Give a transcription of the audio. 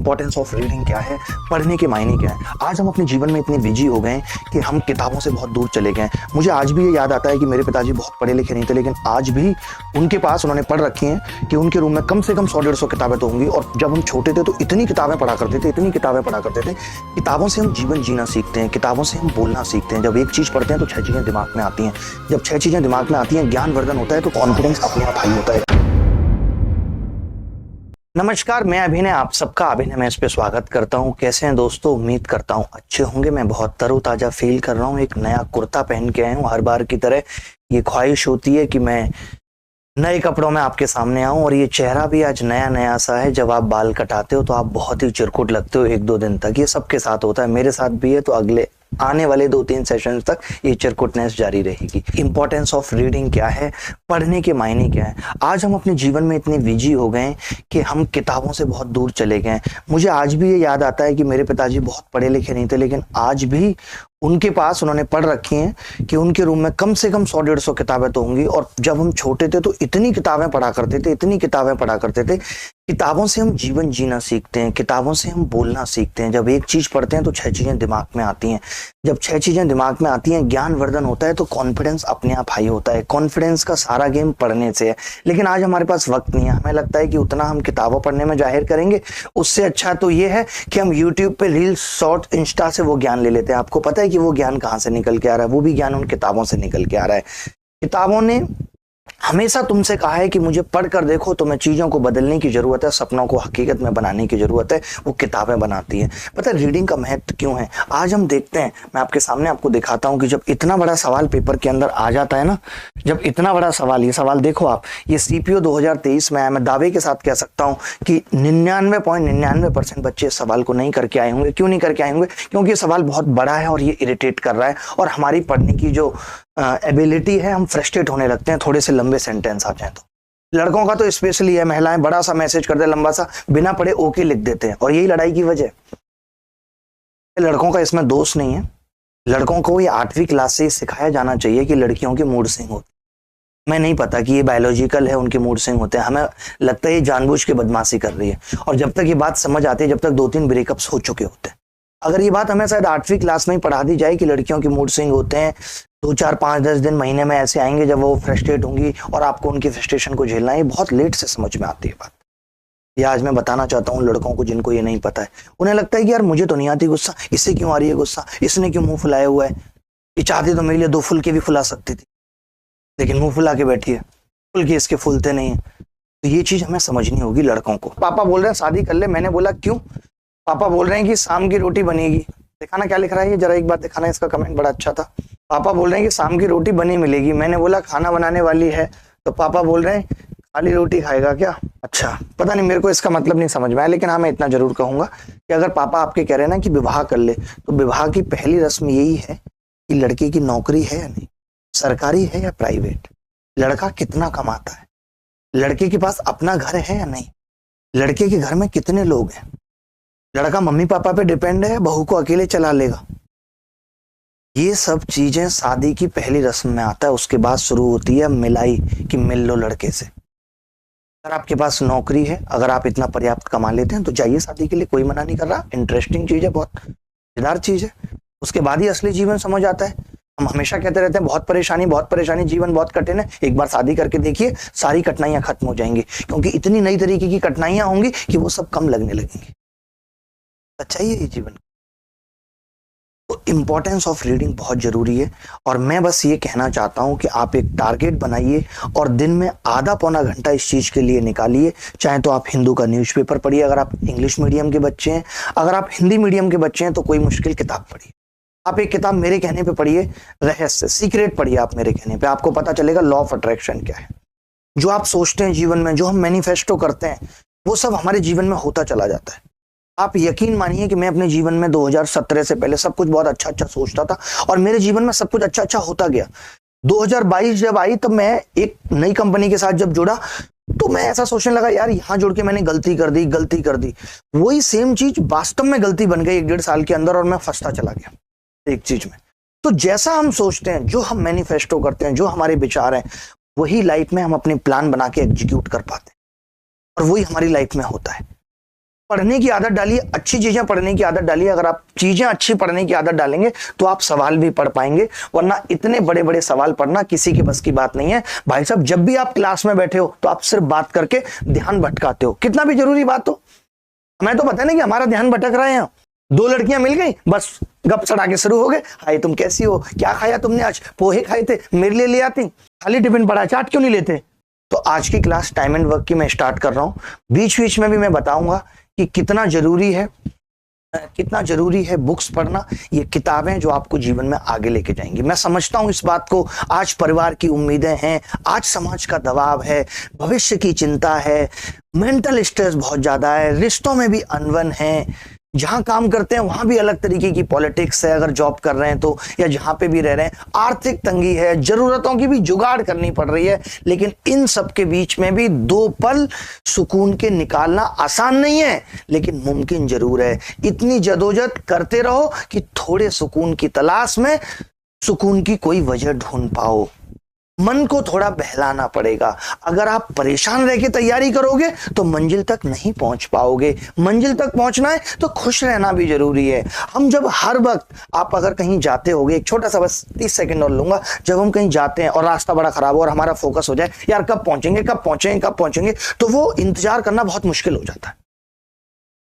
Importance of reading क्या है, पढ़ने के मायने क्या है। आज हम अपने जीवन में इतने बिजी हो गए हैं कि हम किताबों से बहुत दूर चले गए हैं। मुझे आज भी ये याद आता है कि मेरे पिताजी बहुत पढ़े लिखे नहीं थे, लेकिन आज भी उनके पास उन्होंने पढ़ रखी हैं कि उनके रूम में कम से कम 100-150 किताबें तो होंगी। और जब हम छोटे थे तो इतनी किताबें पढ़ा करते थे, इतनी किताबें पढ़ा करते थे। किताबों से हम जीवन जीना सीखते हैं, किताबों से हम बोलना सीखते हैं। जब एक चीज़ पढ़ते हैं तो 6 चीज़ें दिमाग में आती हैं। जब 6 चीज़ें दिमाग में आती हैं, ज्ञानवर्धन होता है, तो कॉन्फिडेंस अपने आप हाई होता है। नमस्कार, मैं अभिनय, आप सबका अभिनय में इस पे स्वागत करता हूँ। कैसे हैं दोस्तों? उम्मीद करता हूँ अच्छे होंगे। मैं बहुत तरोताजा फील कर रहा हूँ। एक नया कुर्ता पहन के आया हूँ। हर बार की तरह ये ख्वाहिश होती है कि मैं नए कपड़ों में आपके सामने आऊं, और ये चेहरा भी आज नया नया सा है। जब आप बाल कटाते हो तो आप बहुत ही चिरकुट लगते हो 1-2 दिन तक। ये सबके साथ होता है, मेरे साथ भी है। तो अगले आने वाले 2-3 सेशन तक ये चिरकुटनेस जारी रहेगी। इंपॉर्टेंस ऑफ रीडिंग क्या है, पढ़ने के मायने क्या है। आज हम अपने जीवन में इतने बिजी हो गए हैं कि हम किताबों से बहुत दूर चले गए हैं। मुझे आज भी ये याद आता है कि मेरे पिताजी बहुत पढ़े लिखे नहीं थे, लेकिन आज भी उनके पास उन्होंने पढ़ रखी हैं कि उनके रूम में कम से कम 100-150 किताबें तो होंगी। और जब हम छोटे थे तो इतनी किताबें पढ़ा करते थे, इतनी किताबें पढ़ा करते थे। किताबों से हम जीवन जीना सीखते हैं, किताबों से हम बोलना सीखते हैं। जब एक चीज पढ़ते हैं तो 6 चीजें दिमाग में आती हैं। जब 6 चीजें दिमाग में आती हैं, ज्ञानवर्धन होता है, तो कॉन्फिडेंस अपने आप हाई होता है। कॉन्फिडेंस का सारा गेम पढ़ने से है, लेकिन आज हमारे पास वक्त नहीं है। हमें लगता है कि उतना हम किताबों पढ़ने में जाहिर करेंगे, उससे अच्छा तो ये है कि हम यूट्यूब पे रील्स, शॉर्ट, इंस्टा से वो ज्ञान ले लेते हैं। आपको पता है कि वो ज्ञान कहाँ से निकल के आ रहा है? वो भी ज्ञान उन किताबों से निकल के आ रहा है। किताबों ने हमेशा तुमसे कहा है कि मुझे पढ़ कर देखो, तुम्हें चीजों को बदलने की जरूरत है, सपनों को हकीकत में बनाने की जरूरत है। वो किताबें बनाती हैं। पता है रीडिंग का महत्व क्यों है? आज हम देखते हैं, मैं आपके सामने आपको दिखाता हूं कि जब इतना बड़ा सवाल पेपर के अंदर आ जाता है ना, जब इतना बड़ा सवाल, ये सवाल देखो आप, ये सीपीओ 2023 में आया। मैं दावे के साथ कह सकता हूं कि 99.99% बच्चे इस सवाल को नहीं करके आए होंगे। क्यों नहीं करके आए होंगे? क्योंकि ये सवाल बहुत बड़ा है और ये इरिटेट कर रहा है, और हमारी पढ़ने की जो एबिलिटी है, हम फ्रस्ट्रेट होने लगते हैं थोड़े से लंबे सेंटेंस आ जाए तो। लड़कों का तो स्पेशली है, महिलाएं बड़ा सा मैसेज करते हैं, लंबा सा, बिना पढ़े ओके लिख देते हैं, और यही लड़ाई की वजह। लड़कों का इसमें दोष नहीं है। लड़कों को ये 8वीं क्लास से सिखाया जाना चाहिए कि लड़कियों के मूड स्विंग होते हैं। मैं नहीं पता कि ये बायोलॉजिकल है, उनके मूड स्विंग होते हैं। हमें लगता है ये जानबूझ के बदमाशी कर रही है, और जब तक ये बात समझ आती है, जब तक 2-3 ब्रेकअप्स हो चुके होते हैं। अगर ये बात हमें शायद 8वीं क्लास में ही पढ़ा दी जाए कि लड़कियों के मूड स्विंग होते हैं, 2-4, 5-10 दिन, महीने में ऐसे आएंगे जब वो फ्रस्ट्रेट होंगी और आपको उनकी फ्रस्ट्रेशन को झेलना है, ये बहुत लेट से समझ में आती है बात। ये आज मैं बताना चाहता हूँ लड़कों को जिनको ये नहीं पता है। उन्हें लगता है कि यार मुझे तो नहीं आती गुस्सा, इससे क्यों आ रही है गुस्सा, इसने क्यों मुंह फुलाया हुआ है, ये चाहती तो मेरे लिए 2 फुल के भी फुला सकती थी, लेकिन मुंह फुला के बैठी है, फुल के इसके फूलते नहीं है। तो ये चीज हमें समझनी होगी लड़कों को। पापा बोल रहे हैं शादी कर ले। मैंने बोला क्यों? पापा बोल रहे हैं कि शाम की रोटी बनेगी। दिखाना क्या लिख रहा है ये, जरा एक बार दिखाना। इसका कमेंट बड़ा अच्छा था। पापा बोल रहे हैं कि शाम की रोटी बनी मिलेगी। मैंने बोला खाना बनाने वाली है। तो पापा बोल रहे हैं खाली रोटी खाएगा क्या? अच्छा, पता नहीं, मेरे को इसका मतलब नहीं समझ में आया, लेकिन हाँ मैं इतना जरूर कहूंगा कि अगर पापा आपके कह रहे हैं ना कि विवाह कर ले, तो विवाह की पहली रस्म यही है कि लड़के की नौकरी है या नहीं, सरकारी है या प्राइवेट, लड़का कितना कमाता है, लड़के के पास अपना घर है या नहीं, लड़के के घर में कितने लोग हैं, लड़का मम्मी पापा पे डिपेंड है, बहू को अकेले चला लेगा। ये सब चीजें शादी की पहली रस्म में आता है। उसके बाद शुरू होती है मिलाई, कि मिल लो लड़के से। अगर आपके पास नौकरी है, अगर आप इतना पर्याप्त कमा लेते हैं, तो जाइए शादी के लिए, कोई मना नहीं कर रहा। इंटरेस्टिंग चीज है, बहुत मजेदार चीज है। उसके बाद ही असली जीवन समझ आता है। हम हमेशा कहते रहते हैं बहुत परेशानी, जीवन बहुत कठिन है। एक बार शादी करके देखिए, सारी कठिनाइयां खत्म हो जाएंगी, क्योंकि इतनी नई तरीके की कठिनाइयां होंगी कि वो सब कम लगने लगेंगी। अच्छा ही है ये जीवन। तो इंपॉर्टेंस ऑफ रीडिंग बहुत जरूरी है, और मैं बस ये कहना चाहता हूं कि आप एक टारगेट बनाइए और दिन में आधा-पौना घंटा इस चीज के लिए निकालिए। चाहे तो आप हिंदू का न्यूज़पेपर पढ़िए, अगर आप इंग्लिश मीडियम के बच्चे हैं। अगर आप हिंदी मीडियम के बच्चे हैं तो कोई मुश्किल किताब पढ़िए। आप एक किताब मेरे कहने पे पढ़िए, रहस्य, सीक्रेट पढ़िए आप मेरे कहने पे। आपको पता चलेगा लॉ ऑफ अट्रैक्शन क्या है। जो आप सोचते हैं जीवन में, जो हम मैनिफेस्टो करते हैं, वो सब हमारे जीवन में होता चला जाता है। आप यकीन मानिए कि मैं अपने जीवन में 2017 से पहले सब कुछ बहुत अच्छा अच्छा सोचता था, और मेरे जीवन में सब कुछ अच्छा अच्छा होता गया। 2022 जब आई, तब मैं एक नई कंपनी के साथ जब जुड़ा, तो मैं ऐसा सोचने लगा, यार यहां जुड़ के मैंने गलती कर दी। वही सेम चीज वास्तव में गलती बन गई 1-1.5 साल के अंदर, और मैं फंसता चला गया एक चीज में। तो जैसा हम सोचते हैं, जो हम मैनिफेस्टो करते हैं, जो हमारे विचार हैं, वही लाइफ में हम अपने प्लान बना के एग्जीक्यूट कर पाते हैं, और वही हमारी लाइफ में होता है। पढ़ने की आदत डालिए, अच्छी चीजें पढ़ने की आदत डालिए। अगर आप चीजें अच्छी पढ़ने की आदत डालेंगे तो आप सवाल भी पढ़ पाएंगे, वरना इतने बड़े बड़े सवाल पढ़ना किसी के बस की बात नहीं है। भाई साहब, जब भी आप क्लास में बैठे हो तो आप सिर्फ बात करके ध्यान भटकाते हो, कितना भी जरूरी बात हो। हमें तो पता है ना कि हमारा ध्यान भटक रहा है। यहाँ दो लड़कियां मिल गई, बस गप सड़ाके शुरू हो गए। हाय तुम कैसी हो, क्या खाया तुमने आज, पोहे खाए थे, मेरे लिए ले आती, खाली टिफिन पड़ा, चाट क्यों नहीं लेते। तो आज की क्लास टाइम एंड वर्क की मैं स्टार्ट कर रहा हूं। बीच बीच में भी मैं बताऊंगा कि कितना जरूरी है बुक्स पढ़ना, ये किताबें जो आपको जीवन में आगे लेके जाएंगी। मैं समझता हूं इस बात को, आज परिवार की उम्मीदें हैं, आज समाज का दबाव है, भविष्य की चिंता है, मेंटल स्ट्रेस बहुत ज्यादा है, रिश्तों में भी अनबन है, जहां काम करते हैं वहां भी अलग तरीके की पॉलिटिक्स है, अगर जॉब कर रहे हैं तो, या जहां पे भी रह रहे हैं आर्थिक तंगी है, जरूरतों की भी जुगाड़ करनी पड़ रही है। लेकिन इन सब के बीच में भी 2 पल सुकून के निकालना आसान नहीं है, लेकिन मुमकिन जरूर है। इतनी जदोजहद करते रहो कि थोड़े सुकून की तलाश में सुकून की कोई वजह ढूंढ पाओ। मन को थोड़ा बहलाना पड़ेगा। अगर आप परेशान रह के तैयारी करोगे तो मंजिल तक नहीं पहुंच पाओगे। मंजिल तक पहुंचना है तो खुश रहना भी जरूरी है। हम जब हर वक्त, आप अगर कहीं जाते होगे, एक छोटा सा बस 30 सेकंड और लूंगा, जब हम कहीं जाते हैं और रास्ता बड़ा खराब हो और हमारा फोकस हो जाए यार कब पहुंचेंगे, तो वो इंतजार करना बहुत मुश्किल हो जाता है।